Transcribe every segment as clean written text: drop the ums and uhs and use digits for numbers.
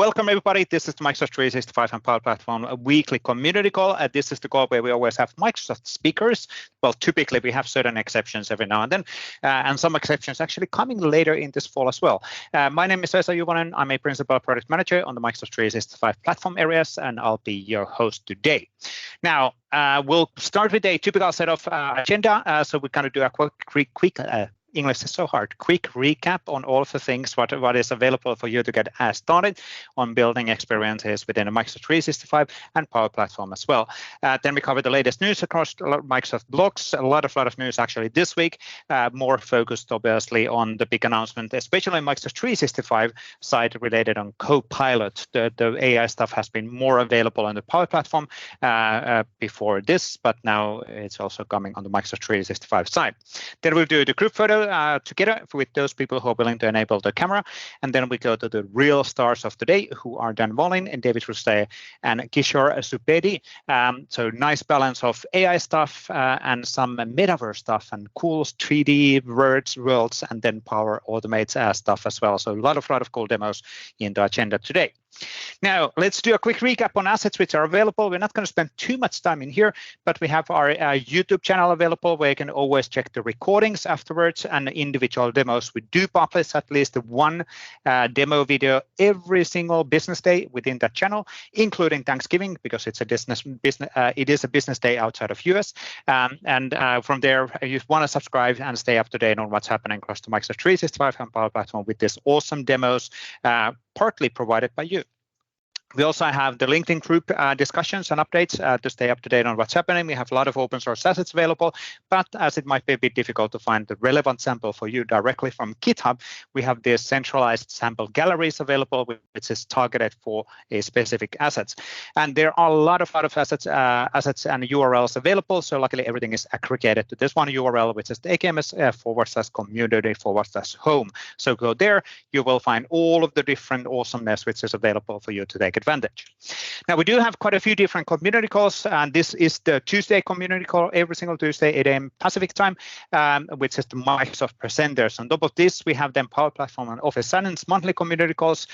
Welcome everybody. This is the Microsoft 365 and Power Platform weekly community call. This is the call where we always have Microsoft speakers. Well, typically we have certain exceptions every now and then, and some exceptions actually coming later in this fall as well. My name is Vesa Juvonen. I'm a principal product manager on the Microsoft 365 platform areas, and I'll be your host today. Now, we'll start with a typical set of agenda. So we're going to do a quick English is so hard. Quick recap on all of the things what is available for you to get started on building experiences within the Microsoft 365 and Power Platform as well. Then we cover the latest news across Microsoft blogs. A lot of news actually this week, more focused obviously on the big announcement, especially Microsoft 365 side related on Copilot. The AI stuff has been more available on the Power Platform before this, but now it's also coming on the Microsoft 365 side. Then we'll do the group photo together with those people who are willing to enable the camera, and then we go to the real stars of the day, who are Wahlin and David Rousset and Kishor Subedi. So nice balance of AI stuff and some metaverse stuff and cool 3D worlds, and then Power Automate stuff as well. So a lot of cool demos in the agenda today. Now, let's do a quick recap on assets which are available. We're not going to spend too much time in here, but we have our YouTube channel available where you can always check the recordings afterwards and individual demos. We do publish at least one demo video every single business day within that channel, including Thanksgiving, because it's a it is a business day outside of US. From there, you want to subscribe and stay up to date on what's happening across the Microsoft 365 and Power Platform with this awesome demos, partly provided by you. We also have the LinkedIn group discussions and updates to stay up to date on what's happening. We have a lot of open source assets available, but as it might be a bit difficult to find the relevant sample for you directly from GitHub, we have the centralized sample galleries available, which is targeted for a specific assets. And there are a lot of assets and URLs available. So luckily everything is aggregated to this one URL, which is the AKMS/community/home. So go there, you will find all of the different awesomeness which is available for you to take advantage. Now, we do have quite a few different community calls, and this is the Tuesday community call every single Tuesday, 8 a.m. Pacific time, which is the Microsoft presenters. On top of this, we have then Power Platform and Office Silence monthly community calls.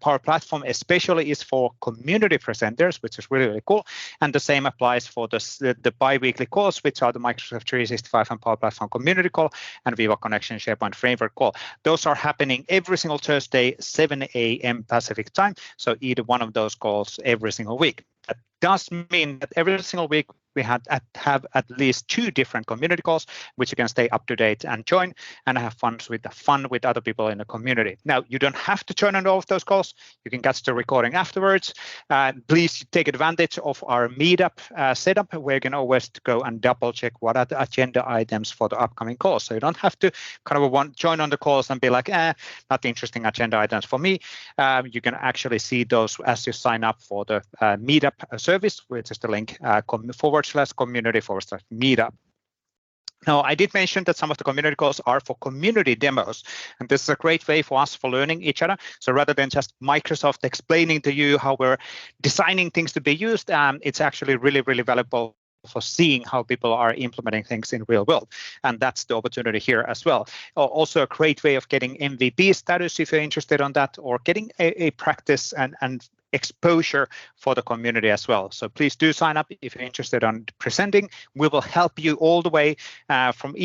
Power Platform especially is for community presenters, which is really cool. And the same applies for the bi-weekly calls, which are the Microsoft 365 and Power Platform community call and Viva Connection SharePoint Framework call. Those are happening every single Thursday, 7 a.m. Pacific time. So either one of those calls every single week. That does mean that every single week we have at least 2 different community calls, which you can stay up to date and join and have fun with other people in the community. Now, you don't have to join on all of those calls. You can catch the recording afterwards. Please take advantage of our meetup setup, where you can always go and double check what are the agenda items for the upcoming calls. So you don't have to kind of join on the calls and be like, not interesting agenda items for me. You can actually see those as you sign up for the meetup service, which is the link /community/meetup. Now, I did mention that some of the community calls are for community demos, and this is a great way for us for learning each other. So rather than just Microsoft explaining to you how we're designing things to be used, it's actually really valuable for seeing how people are implementing things in real world. And that's the opportunity here as well. Also a great way of getting MVP status if you're interested on that, or getting a practice and exposure for the community as well. So please do sign up if you're interested on presenting. We will help you all the way from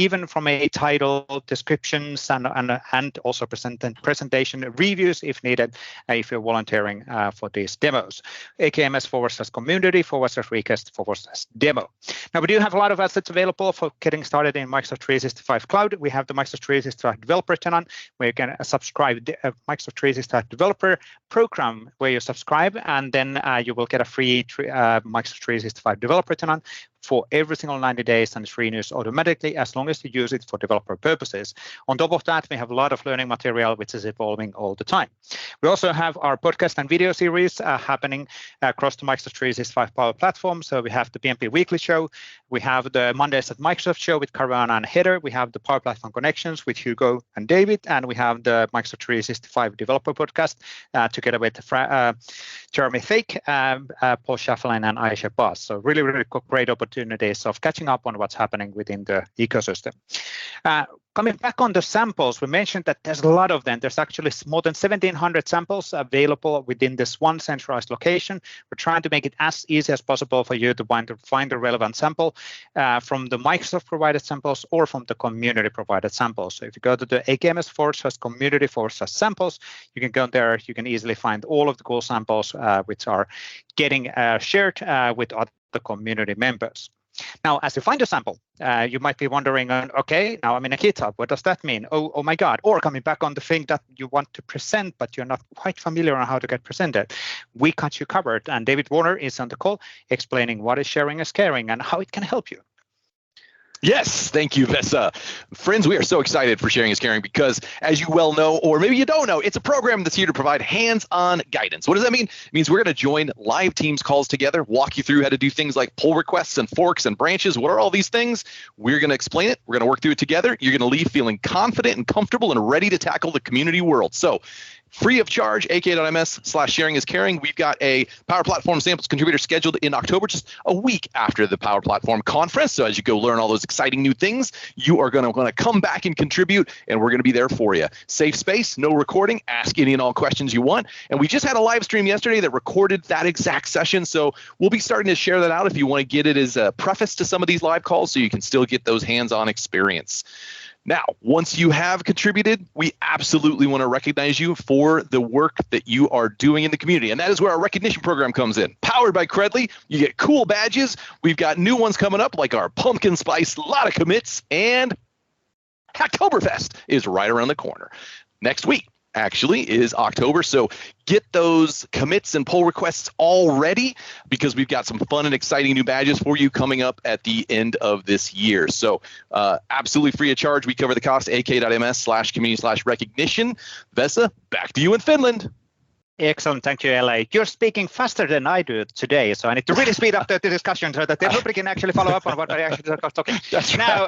a title, descriptions, and also presentation reviews if needed, if you're volunteering for these demos. AKMS/community/request/demo. Now, we do have a lot of assets available for getting started in Microsoft 365 Cloud. We have the Microsoft 365 Developer tenant, where you can subscribe to Microsoft 365 Developer Program, where you subscribe, and then you will get a free Microsoft 365 Developer tenant for every single 90 days, and it's renews automatically as long as you use it for developer purposes. On top of that, we have a lot of learning material which is evolving all the time. We also have our podcast and video series happening across the Microsoft 365 Power Platform. So we have the PMP Weekly Show, we have the Mondays at Microsoft Show with Caruana and Heather, we have the Power Platform Connections with Hugo and David, and we have the Microsoft 365 Developer Podcast together with Jeremy Fake, Paul Schaffelin, and Aisha Boss. So really great opportunity opportunities of catching up on what's happening within the ecosystem. Coming back on the samples, we mentioned that there's a lot of them. There's actually more than 1,700 samples available within this one centralized location. We're trying to make it as easy as possible for you to find the relevant sample from the Microsoft provided samples or from the community provided samples. So if you go to the AKMS/community/samples, you can go there. You can easily find all of the cool samples which are getting shared with other community members. Now, as you find a sample, you might be wondering, okay, now I'm in a GitHub. What does that mean? Oh my God. Or coming back on the thing that you want to present, but you're not quite familiar on how to get presented. We got you covered. And David Warner is on the call explaining what is sharing is caring and how it can help you. Yes, thank you, Vesa. Friends, we are so excited for Sharing is Caring because, as you well know, or maybe you don't know, it's a program that's here to provide hands-on guidance. What does that mean? It means we're going to join live Teams calls together, walk you through how to do things like pull requests and forks and branches. What are all these things? We're going to explain it. We're going to work through it together. You're going to leave feeling confident and comfortable and ready to tackle the community world. So, free of charge, aka.ms/sharing is caring. We've got a Power Platform Samples contributor scheduled in October, just a week after the Power Platform conference. So as you go learn all those exciting new things, you are going to want to come back and contribute, and we're going to be there for you. Safe space, no recording, ask any and all questions you want. And we just had a live stream yesterday that recorded that exact session. So we'll be starting to share that out if you want to get it as a preface to some of these live calls so you can still get those hands-on experience. Now, once you have contributed, we absolutely want to recognize you for the work that you are doing in the community. And that is where our recognition program comes in. Powered by Credly, you get cool badges. We've got new ones coming up like our pumpkin spice, a lot of commits, and Hacktoberfest is right around the corner. Next week, actually, is October. So get those commits and pull requests all ready because we've got some fun and exciting new badges for you coming up at the end of this year. So absolutely free of charge. We cover the cost, ak.ms/community/recognition. Vesa, back to you in Finland. Excellent. Thank you, LA. You're speaking faster than I do today, so I need to really speed up the discussion so that everybody can actually follow up on what I actually are talking. That's now,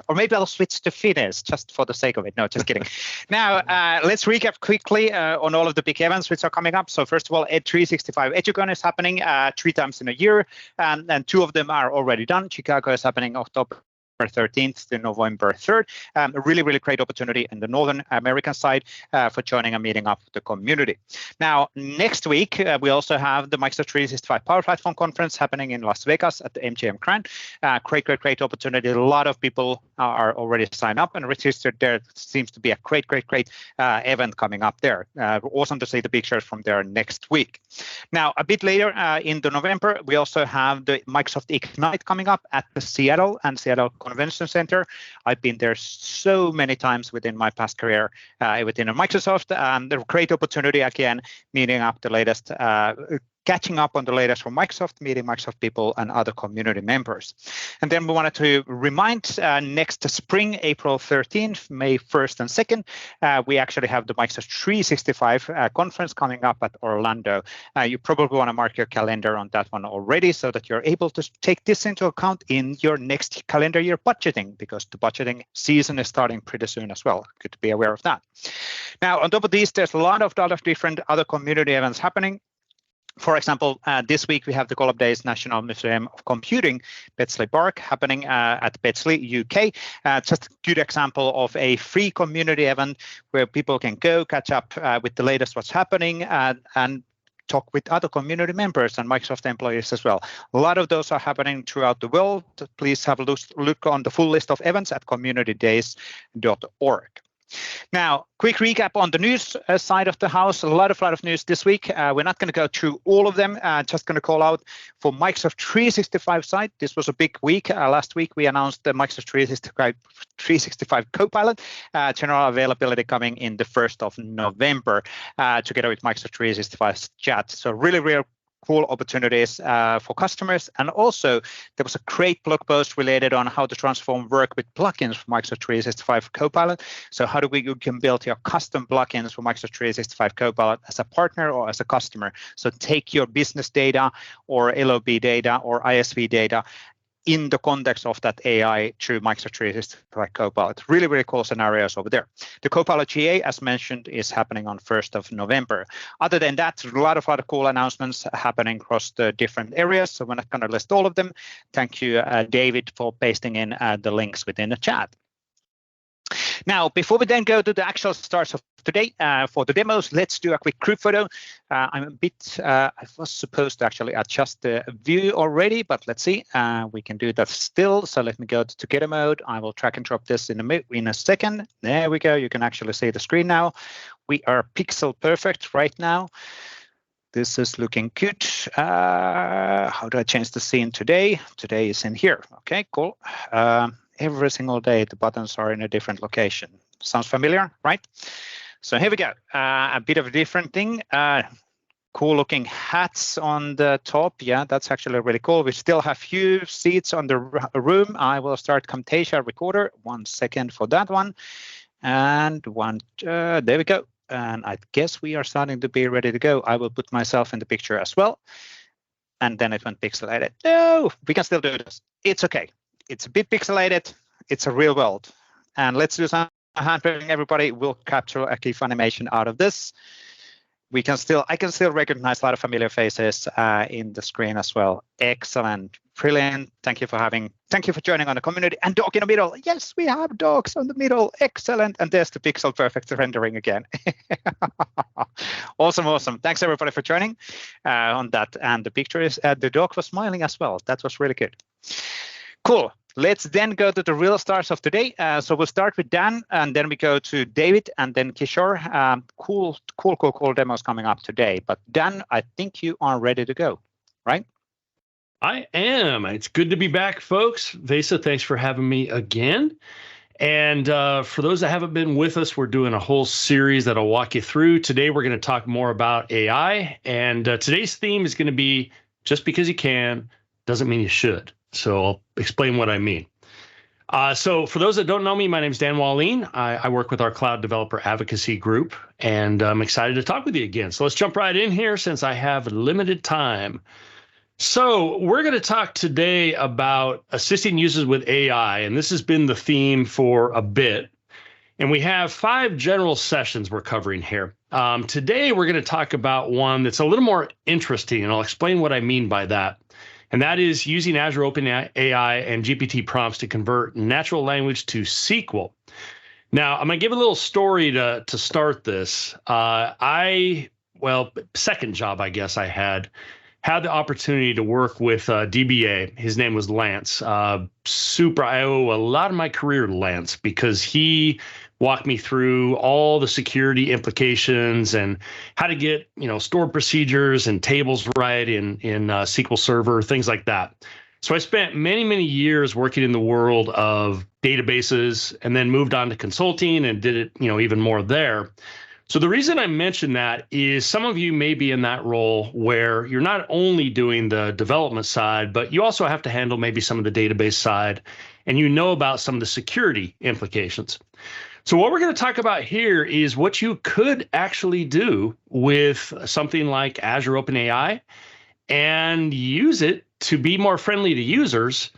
or maybe I'll switch to Finnish just for the sake of it. No, just kidding. Now, let's recap quickly on all of the big events which are coming up. So first of all, Ed 365 EduCon is happening 3 times in a year, and 2 of them are already done. Chicago is happening October 13th to November 3rd. A really, really great opportunity in the Northern American side for joining and meeting up with the community. Now, next week, we also have the Microsoft 365 Power Platform Conference happening in Las Vegas at the MGM Grand. Great opportunity. A lot of people are already signed up and registered there. It seems to be a great event coming up there. Awesome to see the pictures from there next week. Now, a bit later in the November, we also have the Microsoft Ignite coming up at the Seattle Convention Center. I've been there so many times within my past career within Microsoft. The great opportunity again, meeting up the latest, catching up on the latest from Microsoft, meeting Microsoft people and other community members. And then we wanted to remind next spring, April 13th, May 1st and 2nd, we actually have the Microsoft 365 conference coming up at Orlando. You probably want to mark your calendar on that one already so that you're able to take this into account in your next calendar year budgeting, because the budgeting season is starting pretty soon as well. Good to be aware of that. Now, on top of these, there's a lot of different other community events happening. For example, this week we have the Collab Days National Museum of Computing, Bletchley Park, happening at Bletchley, UK. Just a good example of a free community event where people can go catch up with the latest what's happening and talk with other community members and Microsoft employees as well. A lot of those are happening throughout the world. Please have a look on the full list of events at communitydays.org. Now, quick recap on the news side of the house. A lot of news this week. We're not going to go through all of them. Just going to call out for Microsoft 365 side. This was a big week. Last week, we announced the Microsoft 365 Copilot general availability coming in the 1st of November together with Microsoft 365 Chat. So really cool opportunities for customers. And also, there was a great blog post related on how to transform work with plugins for Microsoft 365 Copilot. So how you can build your custom plugins for Microsoft 365 Copilot as a partner or as a customer. So take your business data or LOB data or ISV data, in the context of that AI through Microsoft 365 Copilot. Really, really cool scenarios over there. The Copilot GA, as mentioned, is happening on 1st of November. Other than that, a lot of other cool announcements happening across the different areas. So we're not going to list all of them. Thank you, David, for pasting in the links within the chat. Now, before we then go to the actual starts of today, for the demos, let's do a quick group photo. I was supposed to actually adjust the view already, but let's see. We can do that still. So let me go to together mode. I will drag and drop this in a second. There we go. You can actually see the screen now. We are pixel perfect right now. This is looking good. How do I change the scene today? Today is in here. Okay, cool. Every single day, the buttons are in a different location. Sounds familiar, right? So here we go. A bit of a different thing. Cool looking hats on the top. Yeah, that's actually really cool. We still have few seats on the room. I will start Camtasia recorder. 1 second for that one. And there we go. And I guess we are starting to be ready to go. I will put myself in the picture as well. And then it went pixelated. No, we can still do this. It's okay. It's a bit pixelated. It's a real world. And let's do some hand waving. Everybody will capture a GIF animation out of this. I can still recognize a lot of familiar faces in the screen as well. Excellent, brilliant. Thank you for joining on the community. And dog in the middle. Yes, we have dogs on the middle. Excellent. And there's the pixel perfect rendering again. Awesome. Thanks everybody for joining on that. And the picture is the dog was smiling as well. That was really good. Cool. Let's then go to the real stars of today. So we'll start with Dan, and then we go to David, and then Kishor. Cool demos coming up today. But Dan, I think you are ready to go, right? I am. It's good to be back, folks. Vesa, thanks for having me again. And for those that haven't been with us, we're doing a whole series that I'll walk you through. Today, we're going to talk more about AI. And today's theme is going to be just because you can doesn't mean you should. So I'll explain what I mean. So for those that don't know me, my name is Dan Wahlin. I work with our Cloud Developer Advocacy Group, and I'm excited to talk with you again. So let's jump right in here since I have limited time. So we're going to talk today about assisting users with AI, and this has been the theme for a bit. And we have 5 general sessions we're covering here. Today, we're going to talk about one that's a little more interesting, and I'll explain what I mean by that. And that is using Azure OpenAI and GPT prompts to convert natural language to SQL. Now, I'm going to give a little story to start this. Second job, I guess I had the opportunity to work with DBA. His name was Lance. I owe a lot of my career to Lance because he walked me through all the security implications and how to get, stored procedures and tables right in SQL Server, things like that. So I spent many years working in the world of databases and then moved on to consulting and did it, even more there. So the reason I mention that is some of you may be in that role where you're not only doing the development side, but you also have to handle maybe some of the database side, and about some of the security implications. So what we're going to talk about here is what you could actually do with something like Azure OpenAI and use it to be more friendly to users,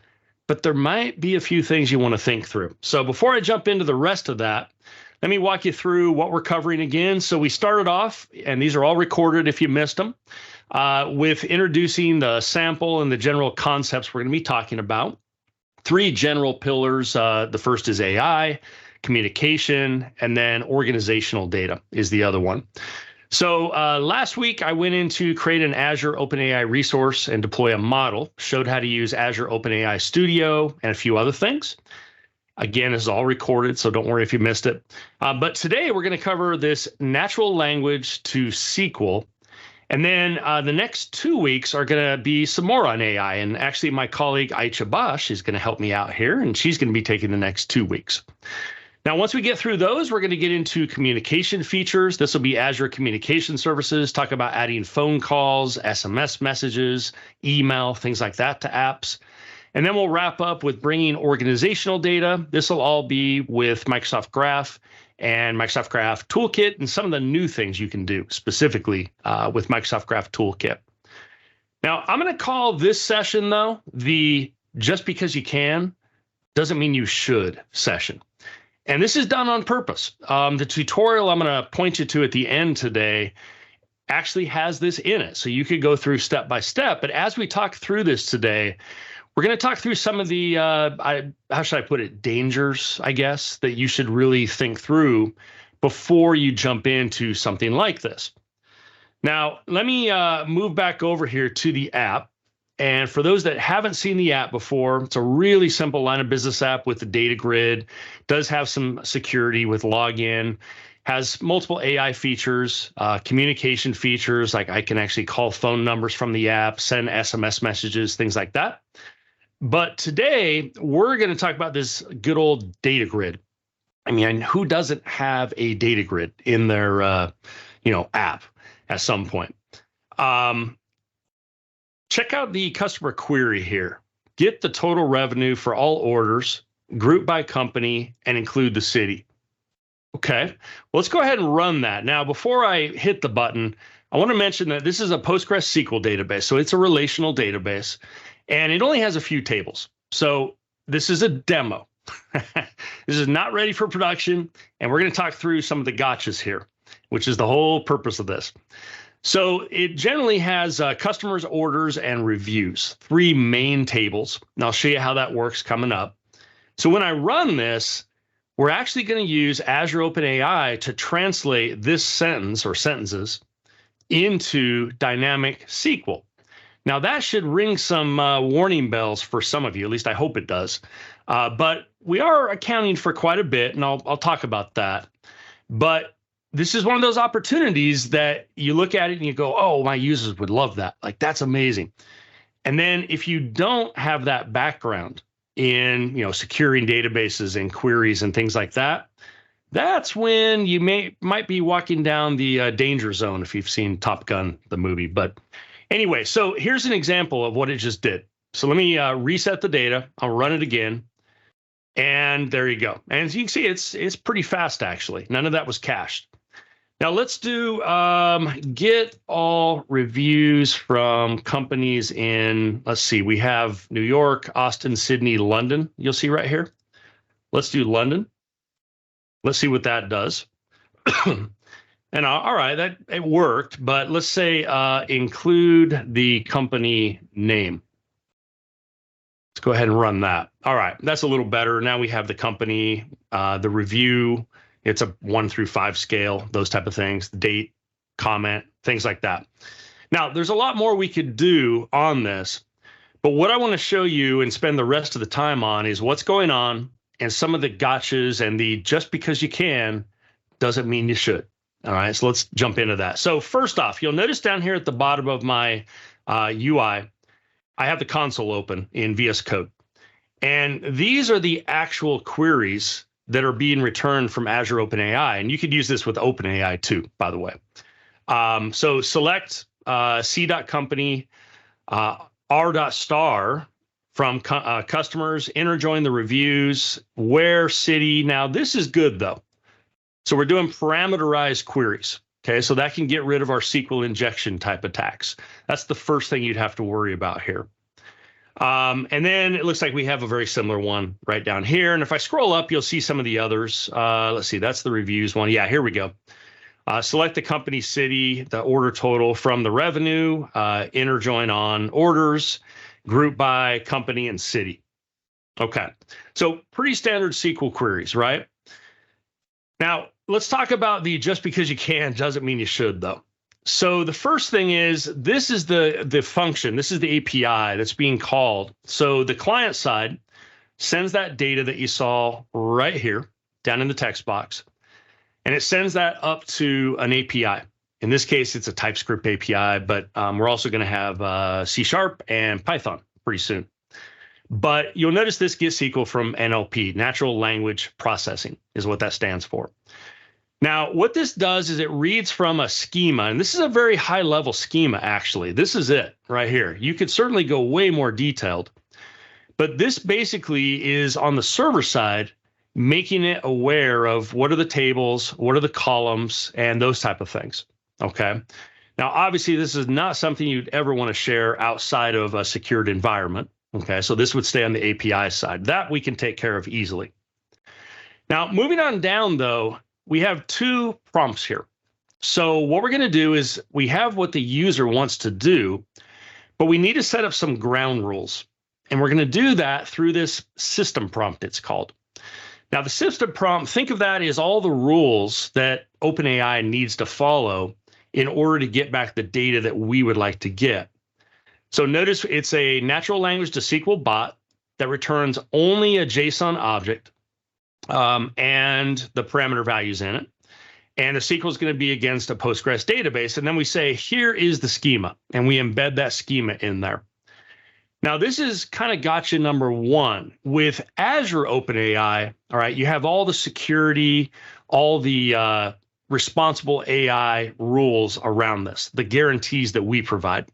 but there might be a few things you want to think through. So before I jump into the rest of that, let me walk you through what we're covering again. So we started off, and these are all recorded if you missed them, with introducing the sample and the general concepts we're going to be talking about. 3 general pillars. The first is AI, communication, and then organizational data is the other one. So last week, I went in to create an Azure OpenAI resource and deploy a model, showed how to use Azure OpenAI Studio and a few other things. Again, this is all recorded, so don't worry if you missed it. But today, we're going to cover this natural language to SQL. And then the next 2 weeks are going to be some more on AI. And actually, my colleague, Aicha Bosch, is going to help me out here, and she's going to be taking the next 2 weeks. Now, once we get through those, we're going to get into communication features. This will be Azure Communication Services, talk about adding phone calls, SMS messages, email, things like that to apps. And then we'll wrap up with bringing organizational data. This will all be with Microsoft Graph and Microsoft Graph Toolkit and some of the new things you can do specifically with Microsoft Graph Toolkit. Now, I'm going to call this session, though, the just because you can doesn't mean you should session. And this is done on purpose. The tutorial I'm going to point you to at the end today actually has this in it. So you could go through step by step. But as we talk through this today, we're going to talk through some of the, how should I put it, dangers, I guess, that you should really think through before you jump into something like this. Now, let me move back over here to the app. And for those that haven't seen the app before, it's a really simple line of business app with the data grid, does have some security with login, has multiple AI features, communication features, like I can actually call phone numbers from the app, send SMS messages, things like that. But today, we're going to talk about this good old data grid. I mean, who doesn't have a data grid in their app at some point? Check out the customer query here. Get the total revenue for all orders, group by company, and include the city. Okay, well, let's go ahead and run that. Now, before I hit the button, I want to mention that this is a PostgreSQL database, so it's a relational database, and it only has a few tables. So this is a demo. This is not ready for production, and we're going to talk through some of the gotchas here, which is the whole purpose of this. So it generally has customers, orders, and reviews, 3 main tables. And I'll show you how that works coming up. So when I run this, we're actually going to use Azure OpenAI to translate this sentence or sentences into dynamic SQL. Now that should ring some warning bells for some of you, at least I hope it does. But we are accounting for quite a bit, and I'll talk about that. But this is one of those opportunities that you look at it and you go, oh, my users would love that. Like, that's amazing. And then if you don't have that background in, securing databases and queries and things like that, that's when you might be walking down the danger zone if you've seen Top Gun, the movie. But anyway, so here's an example of what it just did. So let me reset the data. I'll run it again. And there you go. And as you can see, it's pretty fast, actually. None of that was cached. Now let's do get all reviews from companies in, let's see, we have New York, Austin, Sydney, London. You'll see right here. Let's do London. Let's see what that does. And all right, it worked, but let's say include the company name. Let's go ahead and run that. All right, that's a little better. Now we have the company, the review. It's a 1 through 5 scale, those type of things, date, comment, things like that. Now, there's a lot more we could do on this, but what I want to show you and spend the rest of the time on is what's going on and some of the gotchas and the just because you can doesn't mean you should. All right, so let's jump into that. So first off, you'll notice down here at the bottom of my UI, I have the console open in VS Code. And these are the actual queries that are being returned from Azure OpenAI. And you could use this with OpenAI too, by the way. So select c.company, r.star from customers, interjoin the reviews, where city. Now this is good though. So we're doing parameterized queries. Okay, so that can get rid of our SQL injection type attacks. That's the first thing you'd have to worry about here. And then it looks like we have a very similar one right down here. And if I scroll up, you'll see some of the others. Let's see, that's the reviews one. Yeah, here we go. Select the company, city, the order total from the revenue, interjoin on orders, group by company and city. Okay, so pretty standard SQL queries, right? Now, let's talk about the just because you can doesn't mean you should, though. So the first thing is this is the function. This is the API that's being called. So the client side sends that data that you saw right here down in the text box, and it sends that up to an API. In this case, it's a TypeScript API, but we're also going to have C# and Python pretty soon. But you'll notice this gets SQL from NLP, Natural Language Processing, is what that stands for. Now, what this does is it reads from a schema, and this is a very high-level schema, actually. This is it right here. You could certainly go way more detailed, but this basically is on the server side, making it aware of what are the tables, what are the columns, and those type of things, okay? Now, obviously, this is not something you'd ever want to share outside of a secured environment, Okay, so this would stay on the API side. That we can take care of easily. Now, moving on down, though, we have two prompts here. So what we're going to do is we have what the user wants to do, but we need to set up some ground rules. And we're going to do that through this system prompt, it's called. Now, the system prompt, think of that as all the rules that OpenAI needs to follow in order to get back the data that we would like to get. So notice it's a natural language to SQL bot that returns only a JSON object and the parameter values in it. And the SQL is going to be against a Postgres database. And then we say, here is the schema, and we embed that schema in there. Now, this is kind of gotcha number one. With Azure OpenAI, all right, you have all the security, all the responsible AI rules around this, the guarantees that we provide.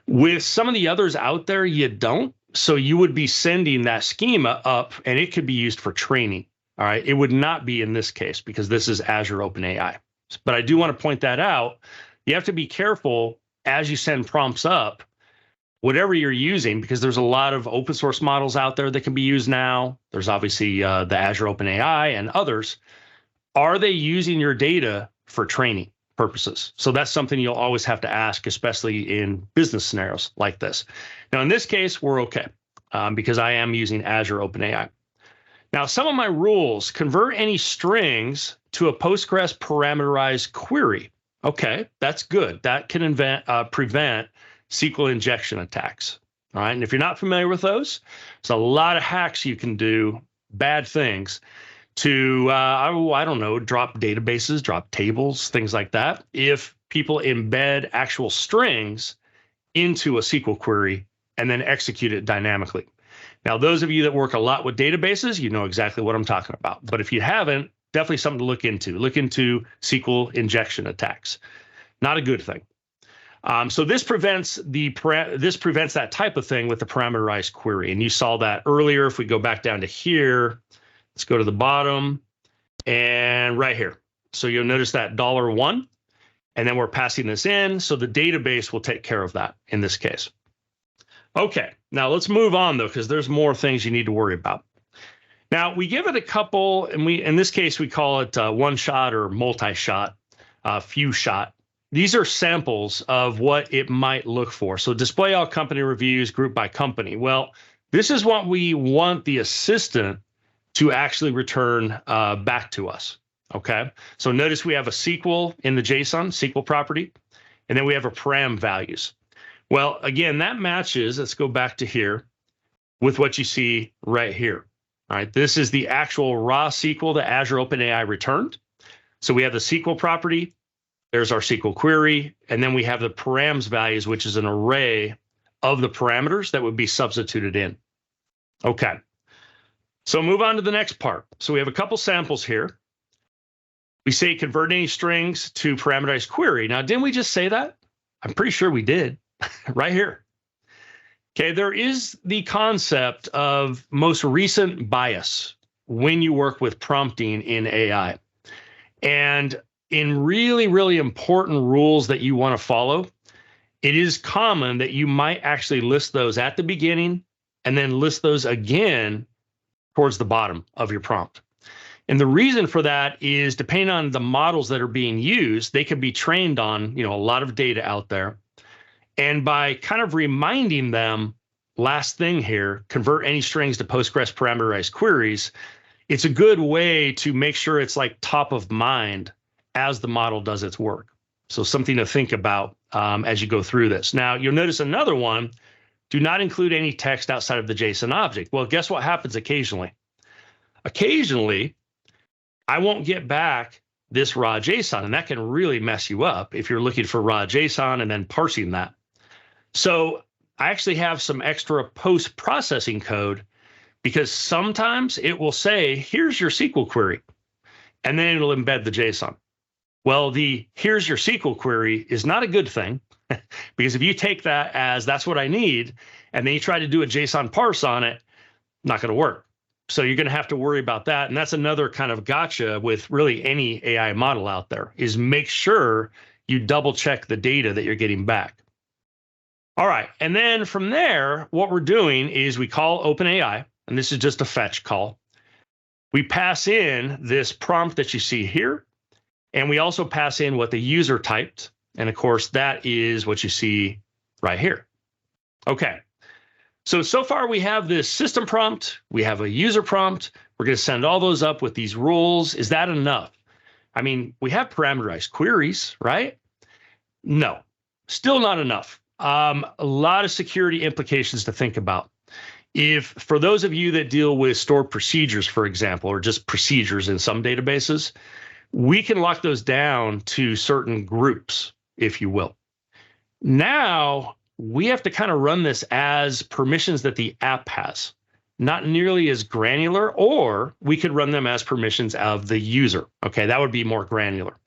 With some of the others out there, you don't. So you would be sending that schema up, and it could be used for training. All right, it would not be in this case because this is Azure OpenAI. But I do want to point that out. You have to be careful as you send prompts up, whatever you're using, because there's a lot of open source models out there that can be used now. There's obviously the Azure OpenAI and others. Are they using your data for training purposes? So that's something you'll always have to ask, especially in business scenarios like this. Now, in this case, we're okay because I am using Azure OpenAI. Now, some of my rules: convert any strings to a Postgres parameterized query. Okay, that's good. That can prevent SQL injection attacks. All right, and if you're not familiar with those, there's a lot of hacks you can do, bad things, to, I don't know, drop databases, drop tables, things like that, if people embed actual strings into a SQL query and then execute it dynamically. Now, those of you that work a lot with databases, you know exactly what I'm talking about. But if you haven't, definitely something to look into. Look into SQL injection attacks. Not a good thing. So this prevents that type of thing with the parameterized query. And you saw that earlier. If we go back down to here, let's go to the bottom and right here. So you'll notice that $1, and then we're passing this in. So the database will take care of that in this case. Okay, now let's move on though, because there's more things you need to worry about. Now we give it a couple, and in this case, we call it one shot or multi-shot, few shot. These are samples of what it might look for. So display all company reviews, group by company. Well, this is what we want the assistant to actually return back to us, okay? So notice we have a SQL in the JSON, SQL property, and then we have a param values. Well, again, that matches, let's go back to here, with what you see right here. All right, this is the actual raw SQL that Azure OpenAI returned. So we have the SQL property, there's our SQL query, and then we have the params values, which is an array of the parameters that would be substituted in. Okay, so move on to the next part. So we have a couple samples here. We say convert any strings to parameterized query. Now, didn't we just say that? I'm pretty sure we did. Right here. Okay, there is the concept of most recent bias when you work with prompting in AI. And in really, really important rules that you want to follow, it is common that you might actually list those at the beginning and then list those again towards the bottom of your prompt. And the reason for that is depending on the models that are being used, they can be trained on, a lot of data out there. And by kind of reminding them, last thing here, convert any strings to Postgres parameterized queries, it's a good way to make sure it's like top of mind as the model does its work. So something to think about as you go through this. Now, you'll notice another one, do not include any text outside of the JSON object. Well, guess what happens occasionally? Occasionally, I won't get back this raw JSON, and that can really mess you up if you're looking for raw JSON and then parsing that. So I actually have some extra post-processing code because sometimes it will say, here's your SQL query, and then it'll embed the JSON. Well, the here's your SQL query is not a good thing because if you take that as that's what I need, and then you try to do a JSON parse on it, not going to work. So you're going to have to worry about that. And that's another kind of gotcha with really any AI model out there is make sure you double check the data that you're getting back. All right. And then from there, what we're doing is we call OpenAI, and this is just a fetch call. We pass in this prompt that you see here, and we also pass in what the user typed. And of course, that is what you see right here. Okay. So far we have this system prompt, we have a user prompt. We're going to send all those up with these rules. Is that enough? I mean, we have parameterized queries, right? No, still not enough. A lot of security implications to think about. If for those of you that deal with stored procedures, for example, or just procedures in some databases, we can lock those down to certain groups, if you will. Now, we have to kind of run this as permissions that the app has, not nearly as granular, or we could run them as permissions of the user. Okay, that would be more granular.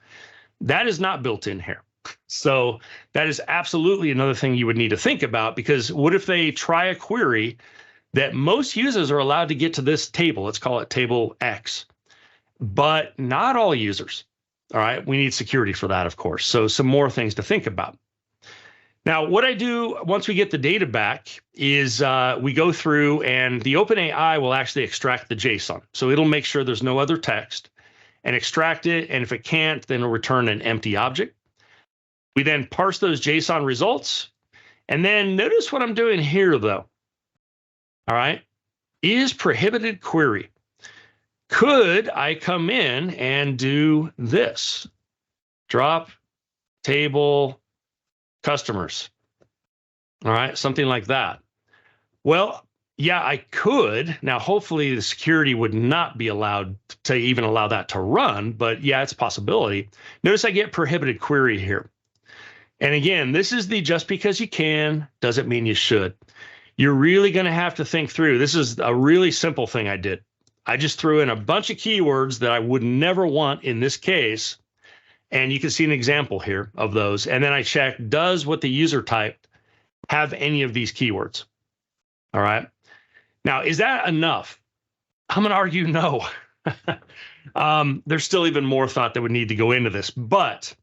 That is not built in here. So that is absolutely another thing you would need to think about, because what if they try a query that most users are allowed to get to this table? Let's call it table X, but not all users. All right, we need security for that, of course. So some more things to think about. Now, what I do once we get the data back is we go through, and the OpenAI will actually extract the JSON. So it'll make sure there's no other text and extract it. And if it can't, then it'll return an empty object. We then parse those JSON results. And then notice what I'm doing here, though. All right, is prohibited query. Could I come in and do this? Drop table customers. All right, something like that. Well, yeah, I could. Now, hopefully the security would not be allowed to even allow that to run, but yeah, it's a possibility. Notice I get prohibited query here. And again, this is the just because you can doesn't mean you should. You're really going to have to think through. This is a really simple thing I did. I just threw in a bunch of keywords that I would never want in this case. And you can see an example here of those. And then I checked, does what the user typed have any of these keywords? All right. Now, is that enough? I'm going to argue no. There's still even more thought that would need to go into this, but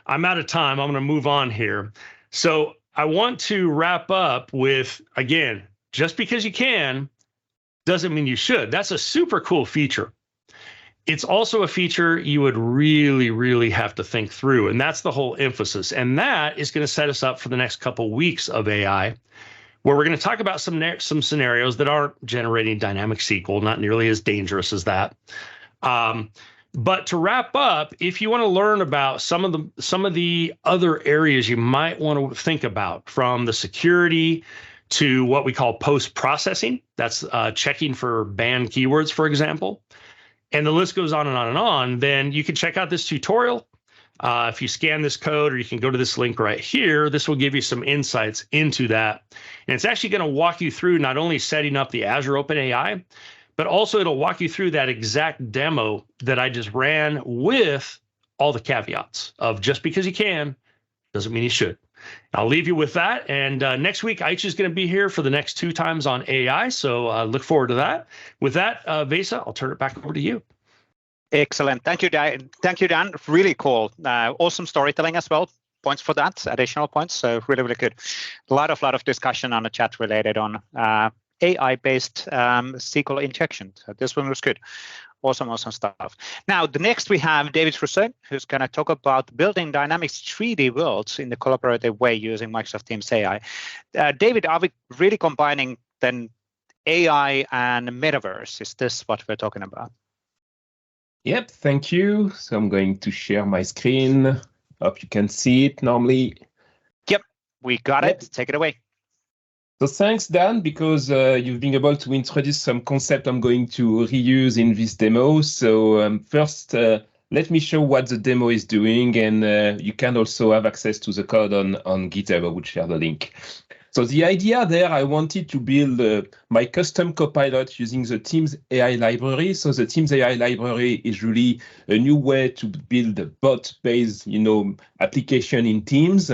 I'm out of time. I'm going to move on here. So I want to wrap up with, again, just because you can doesn't mean you should. That's a super cool feature. It's also a feature you would really, really have to think through. And that's the whole emphasis. And that is going to set us up for the next couple weeks of AI, where we're going to talk about some scenarios that aren't generating dynamic SQL, not nearly as dangerous as that. But to wrap up, if you want to learn about some of the other areas you might want to think about, from the security to what we call post-processing, that's checking for banned keywords, for example, and the list goes on and on and on, then you can check out this tutorial. If you scan this code, or you can go to this link right here, this will give you some insights into that. And it's actually going to walk you through not only setting up the Azure OpenAI, but also it'll walk you through that exact demo that I just ran with all the caveats of just because you can doesn't mean you should. I'll leave you with that. And next week, Aicha is going to be here for the next 2 times on AI. So look forward to that. With that, Vesa, I'll turn it back over to you. Excellent. Thank you, Dan. Thank you, Dan. Really cool. Awesome storytelling as well. Points for that, additional points. So really, really good. A lot of discussion on the chat related on AI-based SQL injection. So this one was good. Awesome stuff. Now, the next we have David Rousset, who's going to talk about building Dynamics 3D worlds in the collaborative way using Microsoft Teams AI. David, are we really combining then AI and metaverse? Is this what we're talking about? Yep, thank you. So I'm going to share my screen. Hope you can see it normally. Yep, we got it. Take it away. So thanks, Dan, because you've been able to introduce some concept I'm going to reuse in this demo. So first, let me show what the demo is doing, and you can also have access to the code on GitHub. I will share the link. So the idea there, I wanted to build my custom copilot using the Teams AI library. So the Teams AI library is really a new way to build a bot-based, application in Teams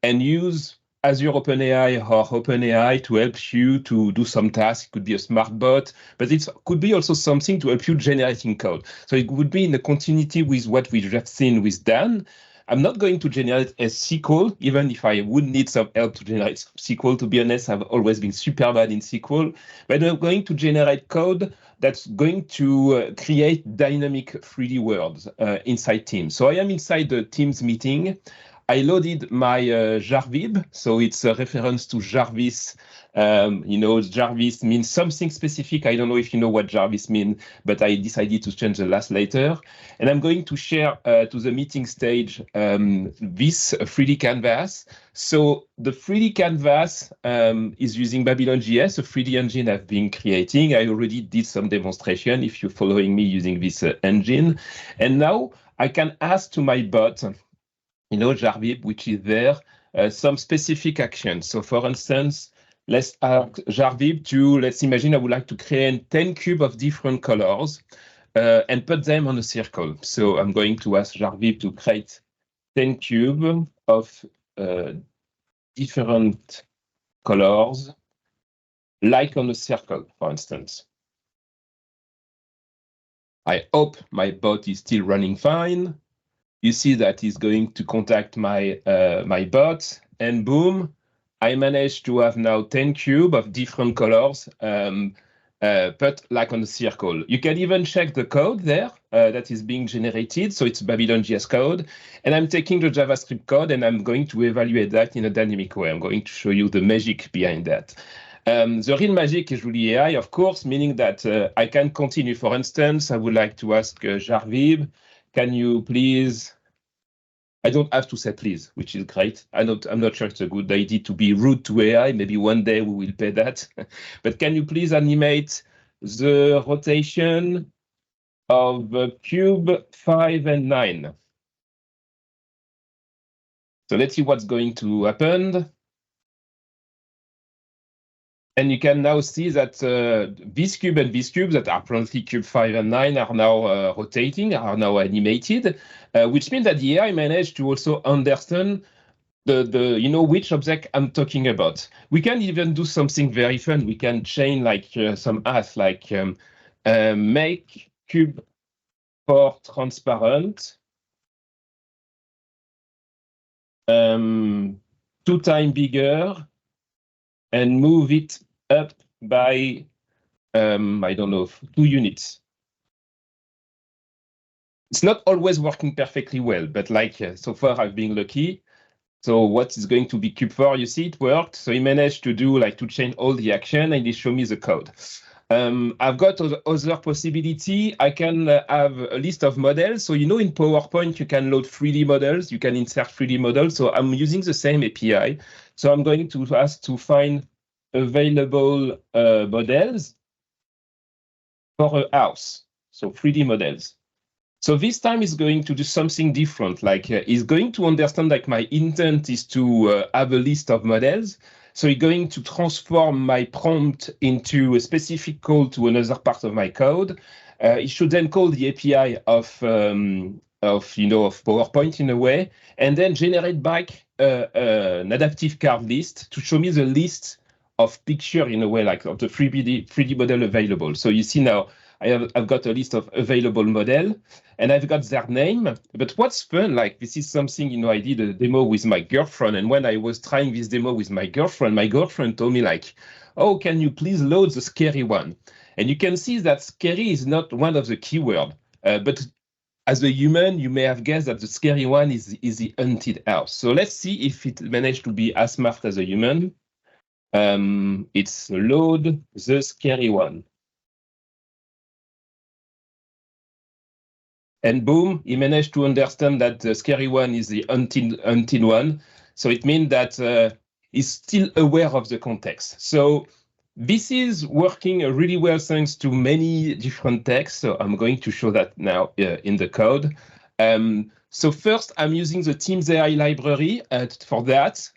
and use Azure OpenAI or OpenAI to help you to do some tasks. It could be a smart bot, but it could be also something to help you generating code. So it would be in the continuity with what we have seen with Dan. I'm not going to generate a SQL, even if I would need some help to generate SQL. To be honest, I've always been super bad in SQL, but I'm going to generate code that's going to create dynamic 3D worlds inside Teams. So I am inside the Teams meeting. I loaded my Jarvib, so it's a reference to Jarvis. Jarvis means something specific. I don't know if you know what Jarvis means, but I decided to change the last letter. And I'm going to share to the meeting stage this 3D canvas. So the 3D canvas is using Babylon.js, a 3D engine I've been creating. I already did some demonstration if you're following me using this engine. And now I can ask to my bot, Jarvib, which is there, some specific actions. So for instance, let's ask Jarvib to, let's imagine I would like to create 10 cubes of different colors and put them on a circle. So I'm going to ask Jarvib to create 10 cubes of different colors, like on a circle, for instance. I hope my bot is still running fine. You see that he's going to contact my my bot, and boom, I managed to have now 10 cubes of different colors, put like on a circle. You can even check the code there that is being generated. So it's Babylon.js code, and I'm taking the JavaScript code and I'm going to evaluate that in a dynamic way. I'm going to show you the magic behind that. The real magic is really AI, of course, meaning that I can continue. For instance, I would like to ask Jarvib, can you please, I don't have to say please, which is great. I'm not sure it's a good idea to be rude to AI. Maybe one day we will pay that. But can you please animate the rotation of cube 5 and 9? So let's see what's going to happen. And you can now see that this cube and this cube that are currently cube 5 and 9 are now rotating, are now animated, which means that the AI managed to also understand which object I'm talking about. We can even do something very fun. We can chain like some asks, like make cube 4 transparent, 2 times bigger, and move it up by, I don't know, 2 units. It's not always working perfectly well, but so far I've been lucky. So what is going to be cube 4? You see it worked. So he managed to do to change all the action, and he showed me the code. I've got other possibility. I can have a list of models. So in PowerPoint, you can load 3D models. You can insert 3D models. So I'm using the same API. So I'm going to ask to find available models for a house. So 3D models. So this time is going to do something different. It's going to understand my intent is to have a list of models. So it's going to transform my prompt into a specific call to another part of my code. It should then call the API of PowerPoint in a way, and then generate back an adaptive carved list to show me the list of picture in a way, of the 3D model available. So you see now I've got a list of available model, and I've got their name. But what's fun, this is something, I did a demo with my girlfriend, and when I was trying this demo with my girlfriend told me oh, can you please load the scary one? And you can see that scary is not one of the keywords, but as a human, you may have guessed that the scary one is the haunted house. So let's see if it managed to be as smart as a human. It's load the scary one. And boom, he managed to understand that the scary one is the haunted one. So it means that he's still aware of the context. So this is working really well thanks to many different texts. So I'm going to show that now in the code. So first, I'm using the Teams AI library for that,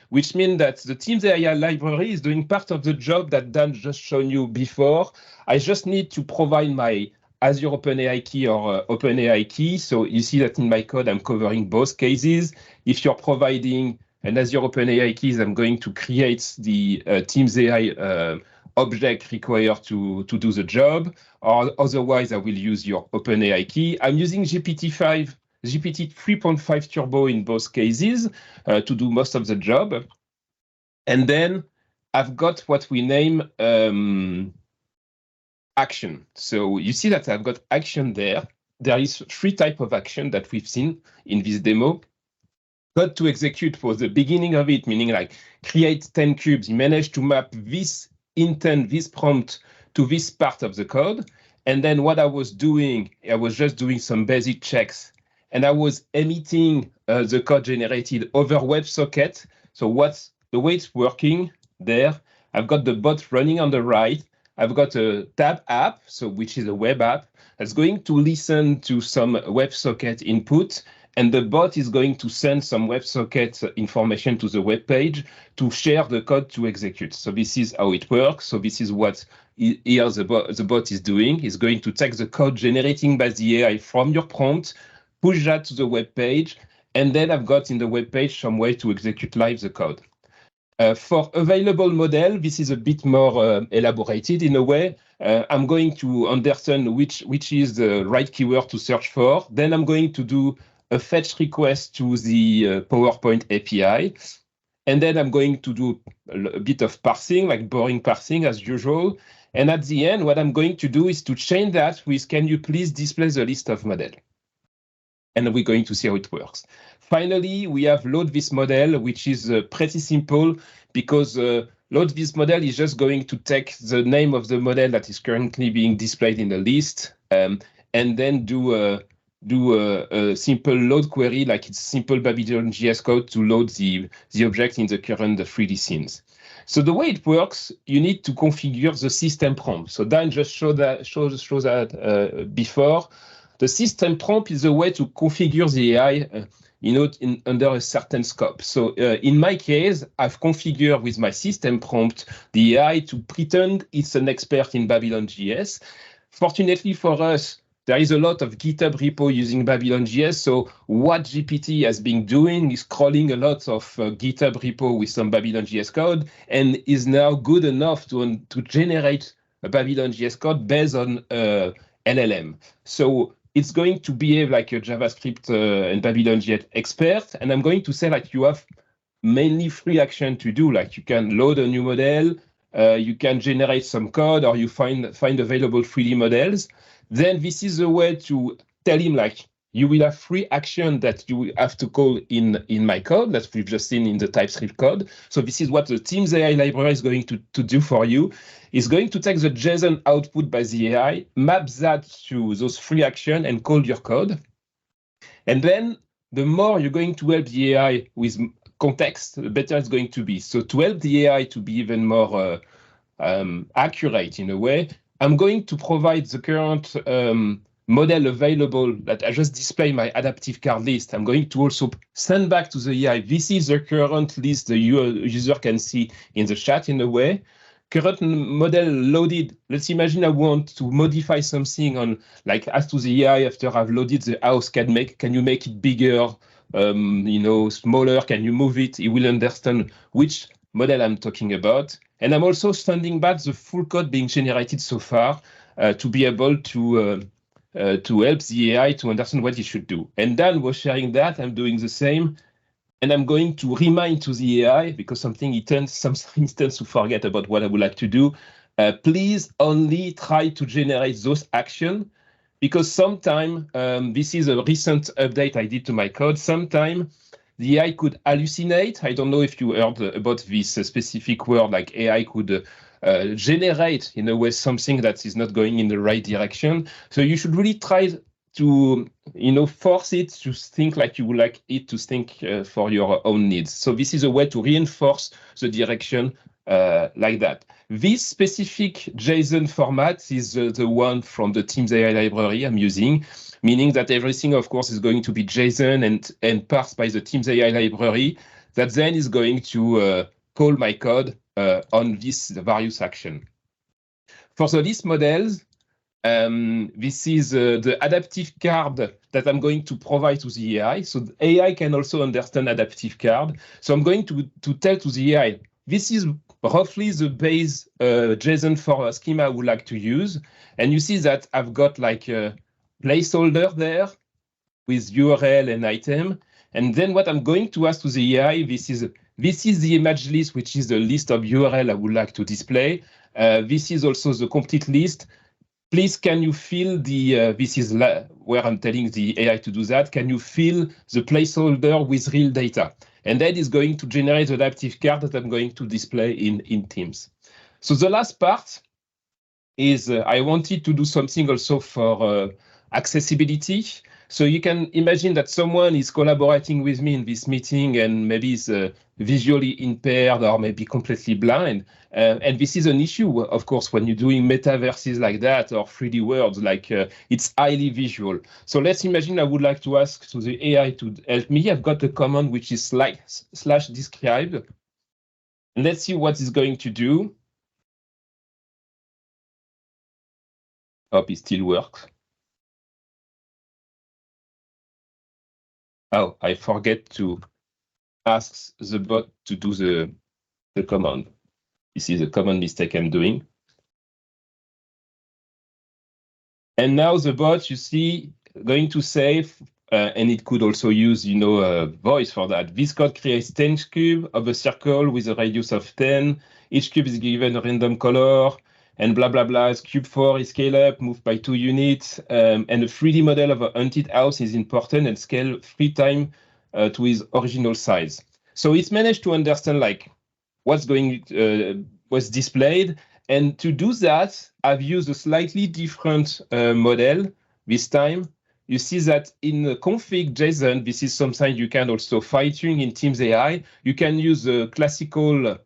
which means that the Teams AI library is doing part of the job that Dan just shown you before. I just need to provide my Azure OpenAI key or OpenAI key. So you see that in my code, I'm covering both cases. If you're providing an Azure OpenAI keys, I'm going to create the Teams AI object required to do the job, or otherwise I will use your OpenAI key. I'm using GPT-5 GPT 3.5 Turbo in both cases to do most of the job. And then I've got what we name action. So you see that I've got action there. There is 3 types of action that we've seen in this demo. Code to execute was the beginning of it, meaning like create 10 cubes. He managed to map this intent, this prompt to this part of the code. And then what I was doing, I was just doing some basic checks. And I was emitting the code generated over WebSocket. So what's the way it's working there? I've got the bot running on the right. I've got a tab app, so which is a web app, that's going to listen to some WebSocket input. And the bot is going to send some WebSocket information to the web page to share the code to execute. So this is how it works. So this is what here the bot is doing. It's going to take the code generating by the AI from your prompt, push that to the web page, and then I've got in the web page some way to execute live the code. For available model, this is a bit more elaborated in a way. I'm going to understand which is the right keyword to search for. Then I'm going to do a fetch request to the PowerPoint API. And then I'm going to do a bit of parsing, like boring parsing as usual. And at the end, what I'm going to do is to chain that with, can you please display the list of model? And we're going to see how it works. Finally, we have load this model, which is pretty simple because load this model is just going to take the name of the model that is currently being displayed in the list and then do a simple load query, like it's simple Babylon.js code to load the object in the current 3D scenes. So the way it works, you need to configure the system prompt. So Dan just showed that before. The system prompt is a way to configure the AI under a certain scope. So in my case, I've configured with my system prompt the AI to pretend it's an expert in Babylon.js. Fortunately for us, there is a lot of GitHub repo using Babylon.js. So what GPT has been doing is crawling a lot of GitHub repo with some Babylon.js code and is now good enough to generate a Babylon.js code based on LLM. So it's going to behave like a JavaScript and Babylon.js expert. And I'm going to say like you have mainly 3 actions to do. Like you can load a new model, you can generate some code, or you find available 3D models. Then this is a way to tell him like you will have 3 actions that you have to call in my code that we've just seen in the TypeScript code. So this is what the Teams AI library is going to do for you. It's going to take the JSON output by the AI, map that to those 3 actions and call your code. And then the more you're going to help the AI with context, the better it's going to be. So to help the AI to be even more accurate in a way, I'm going to provide the current model available that I just display my adaptive card list. I'm going to also send back to the AI. This is the current list the user can see in the chat in a way. Current model loaded. Let's imagine I want to modify something on, like ask to the AI after I've loaded the house, can you make it bigger, smaller? Can you move it? It will understand which model I'm talking about. And I'm also sending back the full code being generated so far to be able to help the AI to understand what it should do. And Dan was sharing that. I'm doing the same. And I'm going to remind to the AI, because some instance to forget about what I would like to do. Please only try to generate those actions, because sometimes, this is a recent update I did to my code, sometimes the AI could hallucinate. I don't know if you heard about this specific word, like AI could generate in a way something that is not going in the right direction. So you should really try to force it to think like you would like it to think for your own needs. So this is a way to reinforce the direction like that. This specific JSON format is the one from the Teams AI library I'm using, meaning that everything, of course, is going to be JSON and parsed by the Teams AI library that then is going to call my code on this various action. For the list models, this is the adaptive card that I'm going to provide to the AI. So the AI can also understand adaptive card. So I'm going to tell to the AI, this is roughly the base JSON for schema I would like to use. And you see that I've got like a placeholder there with URL and item. And then what I'm going to ask to the AI, this is the image list, which is the list of URL I would like to display. This is also the complete list. Please, can you fill the, this is where I'm telling the AI to do that. Can you fill the placeholder with real data? And that is going to generate an adaptive card that I'm going to display in Teams. So the last part is I wanted to do something also for accessibility. So you can imagine that someone is collaborating with me in this meeting and maybe is visually impaired or maybe completely blind. And this is an issue, of course, when you're doing metaverses like that or 3D worlds, like it's highly visual. So let's imagine I would like to ask to the AI to help me. I've got a command which is /describe. And let's see what it's going to do. Hope it still works. Oh, I forget to ask the bot to do the command. This is a common mistake I'm doing. And now the bot, you see, going to say, and it could also use, voice for that. This code creates 10 cubes of a circle with a radius of 10. Each cube is given a random color. And blah, blah, blah. Cube 4 is scale up, moved by 2 units. And a 3D model of a haunted house is important and scale 3 times to its original size. So it's managed to understand like what's displayed. And to do that, I've used a slightly different model this time. You see that in the config JSON, this is something you can also fine tune in Teams AI. You can use the classical,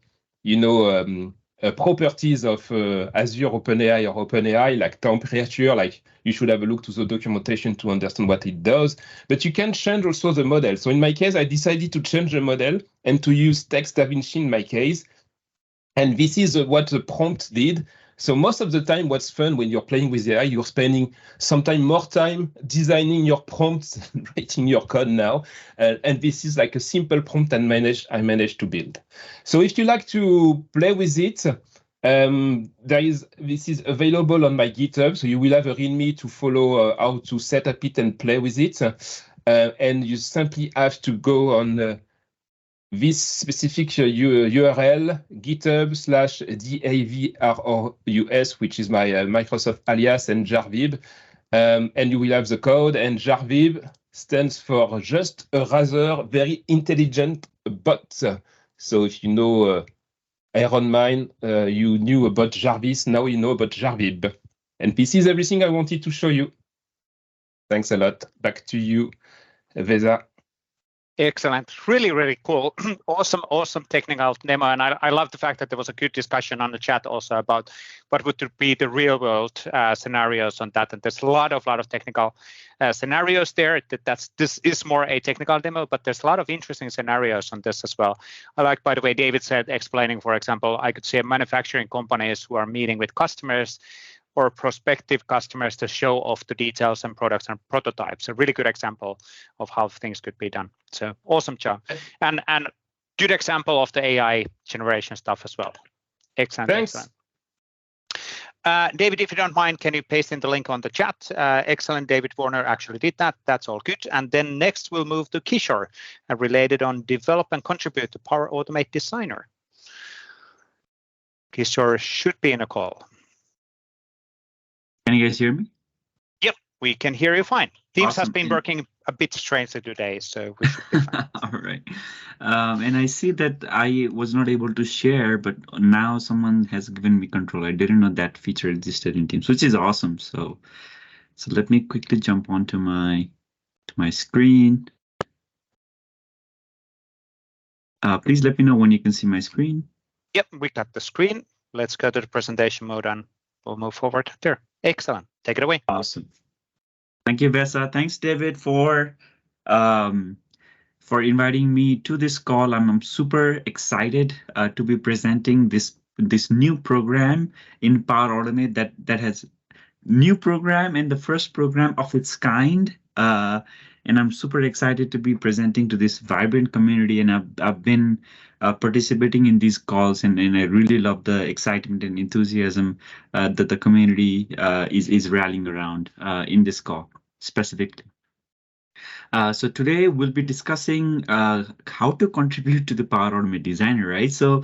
properties of Azure OpenAI or OpenAI, like temperature, like you should have a look to the documentation to understand what it does. But you can change also the model. So in my case, I decided to change the model and to use Text DaVinci in my case. And this is what the prompt did. So most of the time, what's fun when you're playing with AI, you're spending sometimes more time designing your prompts and writing your code now. And this is like a simple prompt I managed to build. So if you like to play with it, this is available on my GitHub. So you will have a README to follow how to set up it and play with it. And you simply have to go on this specific URL, github/DAVROUS, which is my Microsoft alias, and jarvib. And you will have the code. And jarvib stands for just a rather very intelligent bot. So if you know Iron Man, you knew about Jarvis, now you know about jarvib. And this is everything I wanted to show you. Thanks a lot. Back to you, Vesa. Excellent. Really, really cool. Awesome technical demo. And I love the fact that there was a good discussion on the chat also about what would be the real world scenarios on that. And there's a lot of technical scenarios there. This is more a technical demo, but there's a lot of interesting scenarios on this as well. I like, by the way, David said, explaining, for example, I could see manufacturing companies who are meeting with customers or prospective customers to show off the details and products and prototypes. A really good example of how things could be done. So awesome job. And good example of the AI generation stuff as well. Excellent. Thanks. Excellent. David, if you don't mind, can you paste in the link on the chat? Excellent. David Warner actually did that. That's all good. And then next we'll move to Kishor, related on develop and contribute to Power Automate Designer. Kishor should be in a call. Can you guys hear me? Yep, we can hear you fine. Teams Awesome. has been working a bit strangely today, so we should be fine. All right. And I see that I was not able to share, but now someone has given me control. I didn't know that feature existed in Teams, which is awesome. So let me quickly jump onto my screen. Please let me know when you can see my screen. Yep, we got the screen. Let's go to the presentation mode and we'll move forward there. Excellent. Take it away. Awesome. Thank you, Vesa. Thanks, David, for inviting me to this call. I'm super excited to be presenting this new program in Power Automate that has new program and the first program of its kind. And I'm super excited to be presenting to this vibrant community. And I've been participating in these calls, and I really love the excitement and enthusiasm that the community is rallying around in this call specifically. So today we'll be discussing how to contribute to the Power Automate Designer, right? So